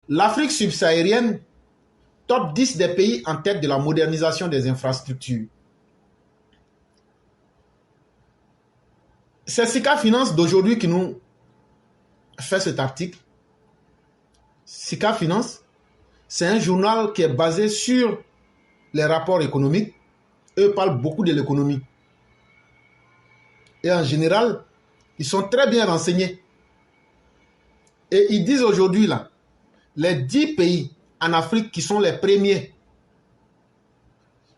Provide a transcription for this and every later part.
l'Afrique subsaharienne, top 10 des pays en tête de la modernisation des infrastructures. C'est Sika Finance d'aujourd'hui qui nous fait cet article. Sika Finance, c'est un journal qui est basé sur les rapports économiques. Eux parlent beaucoup de l'économie. Et en général, ils sont très bien renseignés. Et ils disent aujourd'hui, là, les 10 pays en Afrique qui sont les premiers,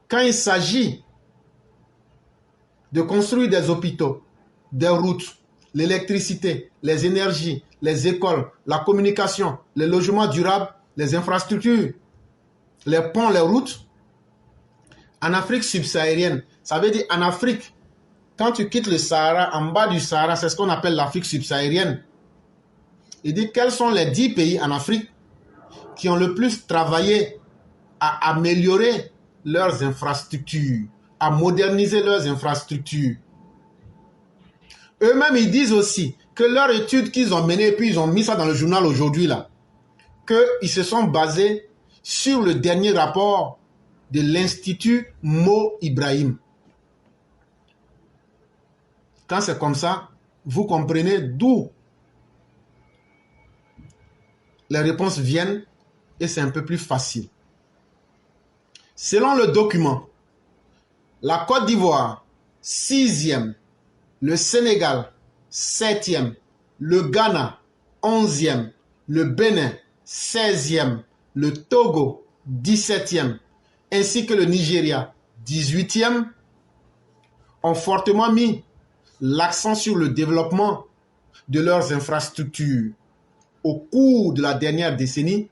quand il s'agit de construire des hôpitaux, des routes, l'électricité, les énergies, les écoles, la communication, les logements durables, les infrastructures, les ponts, les routes, en Afrique subsaharienne, ça veut dire en Afrique, quand tu quittes le Sahara, en bas du Sahara, c'est ce qu'on appelle l'Afrique subsaharienne. Il dit quels sont les 10 pays en Afrique qui ont le plus travaillé à améliorer leurs infrastructures, à moderniser leurs infrastructures. Eux-mêmes, ils disent aussi que leur étude qu'ils ont menée, puis ils ont mis ça dans le journal aujourd'hui, là, qu'ils se sont basés sur le dernier rapport de l'Institut Mo Ibrahim. Quand c'est comme ça, vous comprenez d'où les réponses viennent et c'est un peu plus facile. Selon le document, la Côte d'Ivoire, 6e, le Sénégal, 7e, le Ghana, 11e, le Bénin, 16e, le Togo, 17e, ainsi que le Nigeria, 18e, ont fortement mis l'accent sur le développement de leurs infrastructures au cours de la dernière décennie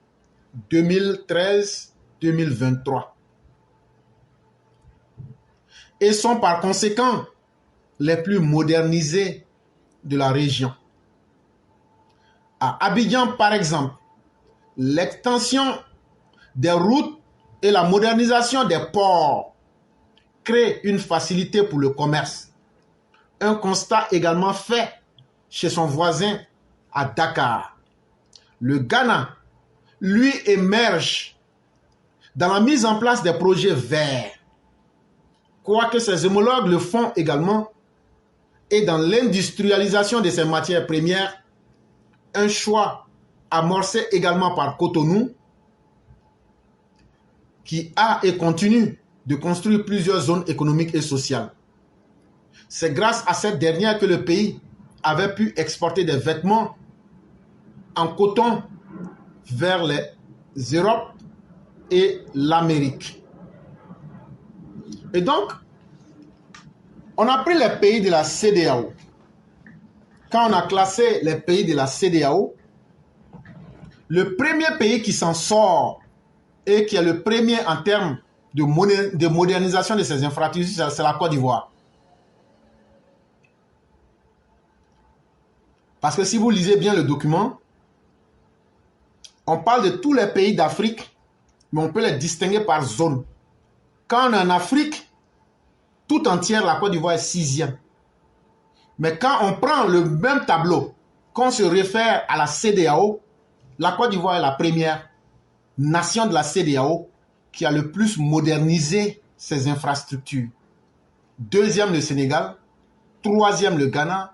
2013-2023 et sont par conséquent les plus modernisés de la région. À Abidjan, par exemple, l'extension des routes et la modernisation des ports créent une facilité pour le commerce. Un constat également fait chez son voisin à Dakar. Le Ghana, lui, émerge dans la mise en place des projets verts, quoique ses homologues le font également, et dans l'industrialisation de ses matières premières, un choix amorcé également par Cotonou, qui a et continue de construire plusieurs zones économiques et sociales. C'est grâce à cette dernière que le pays avait pu exporter des vêtements en coton vers les Europes et l'Amérique. Et donc, on a pris les pays de la CEDEAO. Quand on a classé les pays de la CEDEAO, le premier pays qui s'en sort et qui est le premier en termes de modernisation de ses infrastructures, c'est la Côte d'Ivoire. Parce que si vous lisez bien le document, on parle de tous les pays d'Afrique, mais on peut les distinguer par zone. Quand on est en Afrique, tout entière, la Côte d'Ivoire est 6e. Mais quand on prend le même tableau, qu'on se réfère à la CEDEAO, la Côte d'Ivoire est la première nation de la CEDEAO qui a le plus modernisé ses infrastructures. 2e le Sénégal, 3e le Ghana,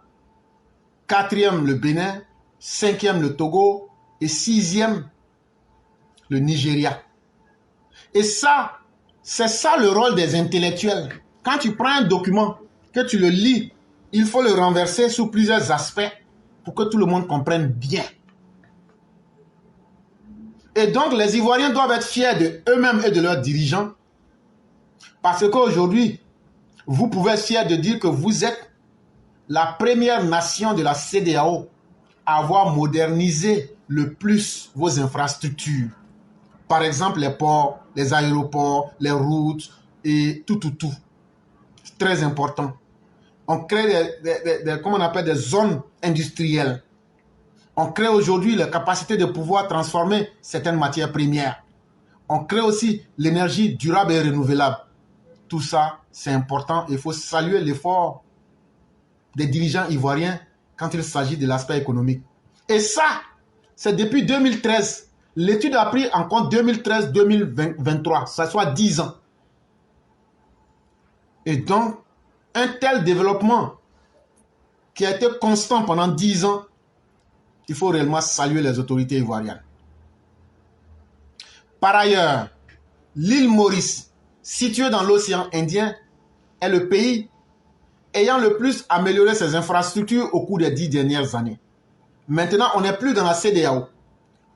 4e le Bénin, 5e le Togo et 6e le Nigeria. Et ça, c'est ça le rôle des intellectuels. Quand tu prends un document, que tu le lis, il faut le renverser sous plusieurs aspects pour que tout le monde comprenne bien. Et donc, les Ivoiriens doivent être fiers d'eux-mêmes et de leurs dirigeants. Parce qu'aujourd'hui, vous pouvez être fiers de dire que vous êtes la première nation de la CEDEAO à avoir modernisé le plus vos infrastructures. Par exemple, les ports, les aéroports, les routes et tout. C'est très important. On crée comment on appelle des zones industrielles. On crée aujourd'hui la capacité de pouvoir transformer certaines matières premières. On crée aussi l'énergie durable et renouvelable. Tout ça, c'est important. Il faut saluer l'effort des dirigeants ivoiriens quand il s'agit de l'aspect économique. Et ça, c'est depuis 2013 L'étude a pris en compte 2013-2023, ça soit 10 ans. Et donc, un tel développement qui a été constant pendant 10 ans, il faut réellement saluer les autorités ivoiriennes. Par ailleurs, l'île Maurice, située dans l'océan Indien, est le pays ayant le plus amélioré ses infrastructures au cours des 10 dernières années. Maintenant, on n'est plus dans la CEDEAO.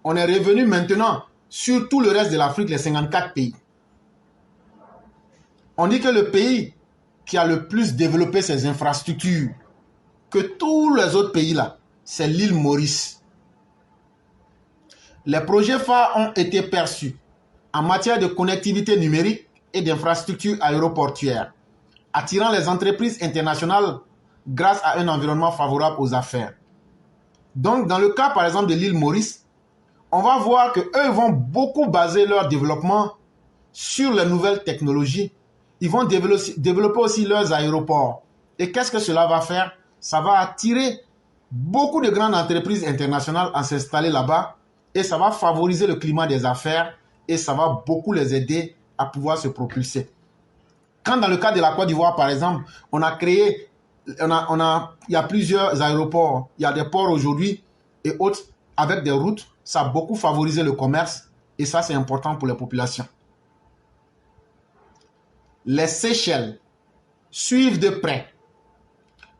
On est revenu maintenant sur tout le reste de l'Afrique, les 54 pays. On dit que le pays qui a le plus développé ses infrastructures que tous les autres pays là, c'est l'île Maurice. Les projets phares ont été perçus en matière de connectivité numérique et d'infrastructures aéroportuaires, attirant les entreprises internationales grâce à un environnement favorable aux affaires. Donc, dans le cas, par exemple, de l'île Maurice, on va voir qu'eux vont beaucoup baser leur développement sur les nouvelles technologies. Ils vont développer aussi leurs aéroports. Et qu'est-ce que cela va faire? Ça va attirer beaucoup de grandes entreprises internationales à s'installer là-bas et ça va favoriser le climat des affaires et ça va beaucoup les aider à pouvoir se propulser. Quand dans le cas de la Côte d'Ivoire, par exemple, on a créé, il y a plusieurs aéroports, il y a des ports aujourd'hui et autres avec des routes, ça a beaucoup favorisé le commerce et ça c'est important pour les populations. Les Seychelles suivent de près,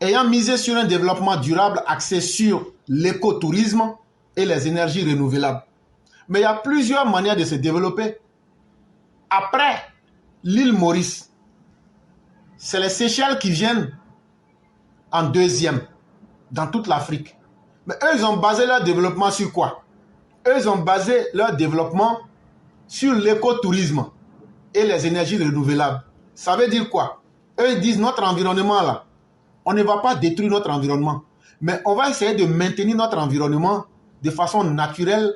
ayant misé sur un développement durable axé sur l'écotourisme et les énergies renouvelables. Mais il y a plusieurs manières de se développer. Après l'île Maurice, c'est les Seychelles qui viennent en deuxième dans toute l'Afrique. Mais eux, ils ont basé leur développement sur quoi? Eux, ils ont basé leur développement sur l'écotourisme et les énergies renouvelables. Ça veut dire quoi? Eux, ils disent notre environnement là, on ne va pas détruire notre environnement, mais on va essayer de maintenir notre environnement de façon naturelle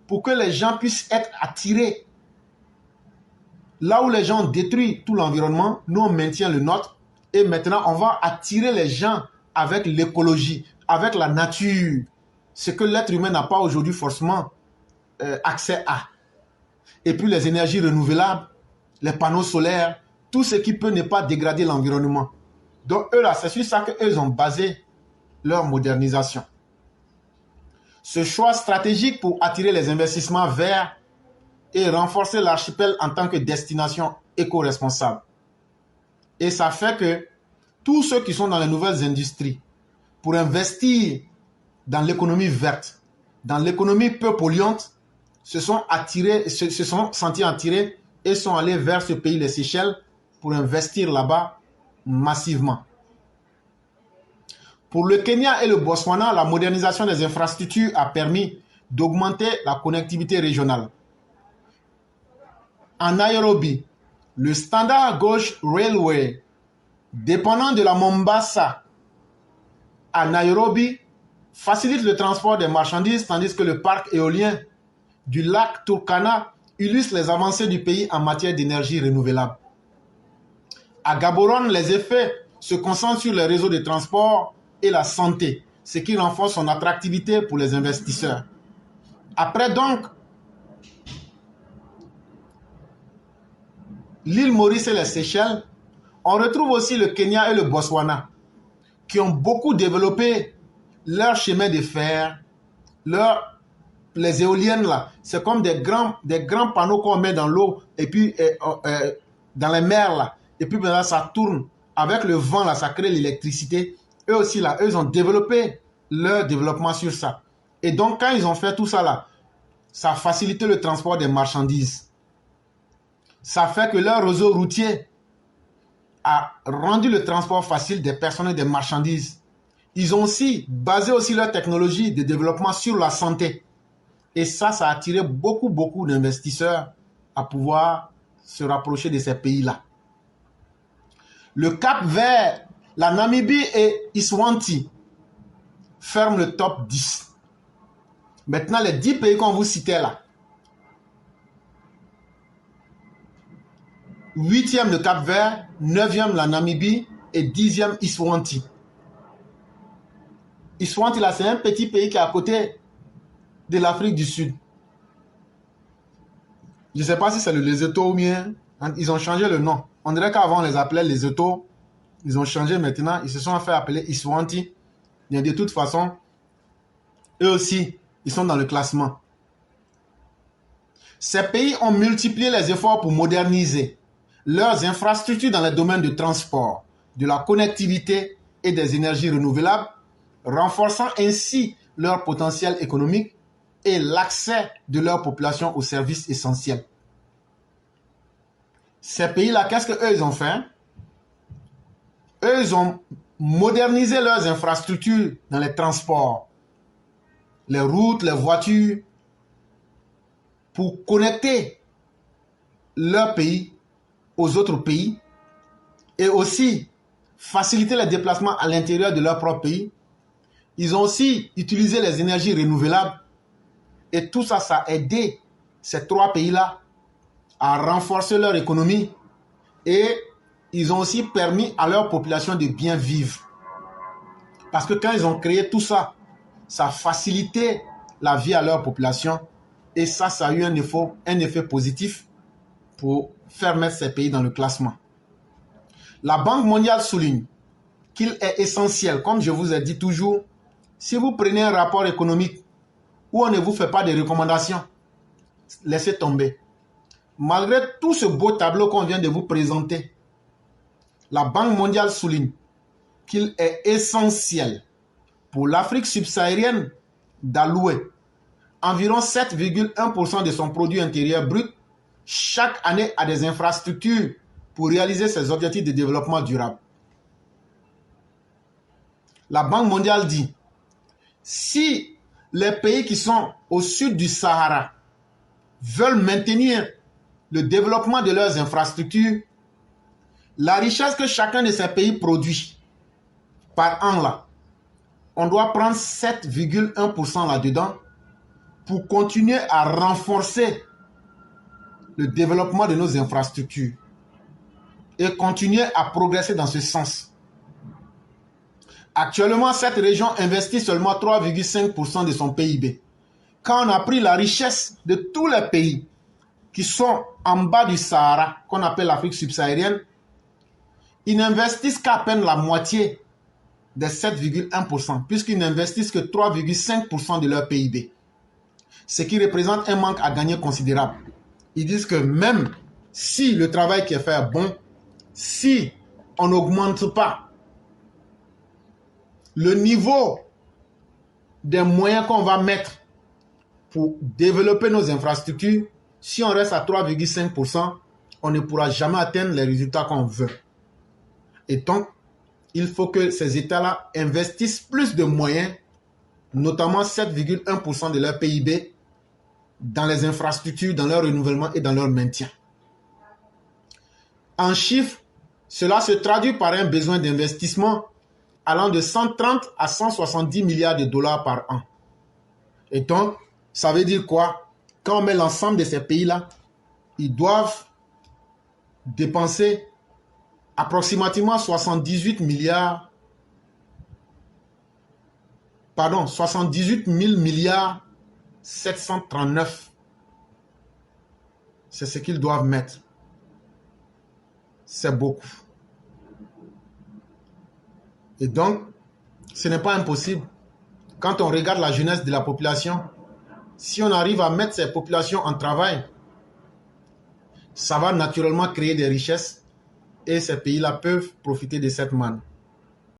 pour que les gens puissent être attirés. Là où les gens détruisent tout l'environnement, nous on maintient le nôtre et maintenant on va attirer les gens avec l'écologie, avec la nature, ce que l'être humain n'a pas aujourd'hui forcément accès à. Et puis les énergies renouvelables, les panneaux solaires, tout ce qui peut ne pas dégrader l'environnement. Donc eux là, c'est sur ça qu'eux ont basé leur modernisation. Ce choix stratégique pour attirer les investissements verts et renforcer l'archipel en tant que destination éco-responsable. Et ça fait que tous ceux qui sont dans les nouvelles industries, pour investir dans l'économie verte, dans l'économie peu polluante, se sont sentis attirés et sont allés vers ce pays, les Seychelles, pour investir là-bas massivement. Pour le Kenya et le Botswana, la modernisation des infrastructures a permis d'augmenter la connectivité régionale. En Nairobi, le Standard Gauge Railway, dépendant de la Mombasa à Nairobi, facilite le transport des marchandises, tandis que le parc éolien du lac Turkana illustre les avancées du pays en matière d'énergie renouvelable. À Gaborone, les effets se concentrent sur les réseaux de transport et la santé, ce qui renforce son attractivité pour les investisseurs. Après donc, l'île Maurice et les Seychelles, on retrouve aussi le Kenya et le Botswana, qui ont beaucoup développé leur chemin de fer, les éoliennes là, c'est comme des grands panneaux qu'on met dans l'eau et puis dans les mers là, et puis maintenant ça tourne avec le vent là, ça crée l'électricité. Eux aussi là, eux ont développé leur développement sur ça. Et donc quand ils ont fait tout ça là, ça a facilité le transport des marchandises. Ça fait que leur réseau routier a rendu le transport facile des personnes et des marchandises. Ils ont aussi basé aussi leur technologie de développement sur la santé. Et ça a attiré beaucoup d'investisseurs à pouvoir se rapprocher de ces pays-là. Le Cap-Vert, la Namibie et Iswanti ferment le top 10. Maintenant, les 10 pays qu'on vous citait là. 8e le Cap-Vert, 9e la Namibie et 10e Iswanti. Iswanti là, c'est un petit pays qui est à côté de l'Afrique du Sud. Je ne sais pas si c'est le Lesotho ou bien ils ont changé le nom. On dirait qu'avant on les appelait Lesotho. Ils ont changé maintenant. Ils se sont fait appeler Iswanti. Mais de toute façon, eux aussi, ils sont dans le classement. Ces pays ont multiplié les efforts pour moderniser leurs infrastructures dans les domaines de transport, de la connectivité et des énergies renouvelables, renforçant ainsi leur potentiel économique et l'accès de leur population aux services essentiels. Ces pays-là, qu'est-ce qu'eux ils ont fait? Eux, ils ont modernisé leurs infrastructures dans les transports, les routes, les voitures, pour connecter leur pays aux autres pays et aussi faciliter les déplacements à l'intérieur de leur propre pays. Ils ont aussi utilisé les énergies renouvelables et tout ça, ça a aidé ces trois pays-là à renforcer leur économie et ils ont aussi permis à leur population de bien vivre. Parce que quand ils ont créé tout ça, ça a facilité la vie à leur population et ça a eu un effet positif pour faire mettre ces pays dans le classement. La Banque mondiale souligne qu'il est essentiel, comme je vous ai dit toujours, si vous prenez un rapport économique où on ne vous fait pas de recommandations, laissez tomber. Malgré tout ce beau tableau qu'on vient de vous présenter, la Banque mondiale souligne qu'il est essentiel pour l'Afrique subsaharienne d'allouer environ 7,1% de son produit intérieur brut chaque année à des infrastructures pour réaliser ses objectifs de développement durable. La Banque mondiale dit, si les pays qui sont au sud du Sahara veulent maintenir le développement de leurs infrastructures, la richesse que chacun de ces pays produit par an là, on doit prendre 7,1% là-dedans pour continuer à renforcer le développement de nos infrastructures et continuer à progresser dans ce sens. Actuellement, cette région investit seulement 3,5% de son PIB. Quand on a pris la richesse de tous les pays qui sont en bas du Sahara, qu'on appelle l'Afrique subsaharienne, ils n'investissent qu'à peine la moitié des 7,1%, puisqu'ils n'investissent que 3,5% de leur PIB. Ce qui représente un manque à gagner considérable. Ils disent que même si le travail qui est fait est bon, si on n'augmente pas le niveau des moyens qu'on va mettre pour développer nos infrastructures, si on reste à 3,5%, on ne pourra jamais atteindre les résultats qu'on veut. Et donc, il faut que ces États-là investissent plus de moyens, notamment 7,1% de leur PIB, dans les infrastructures, dans leur renouvellement et dans leur maintien. En chiffres, cela se traduit par un besoin d'investissement allant de 130 à 170 milliards de dollars par an. Et donc, ça veut dire quoi? Quand on met l'ensemble de ces pays-là, ils doivent dépenser approximativement 78 000 milliards 739. C'est ce qu'ils doivent mettre. C'est beaucoup. Et donc, ce n'est pas impossible. Quand on regarde la jeunesse de la population, si on arrive à mettre ces populations en travail, ça va naturellement créer des richesses et ces pays-là peuvent profiter de cette manne.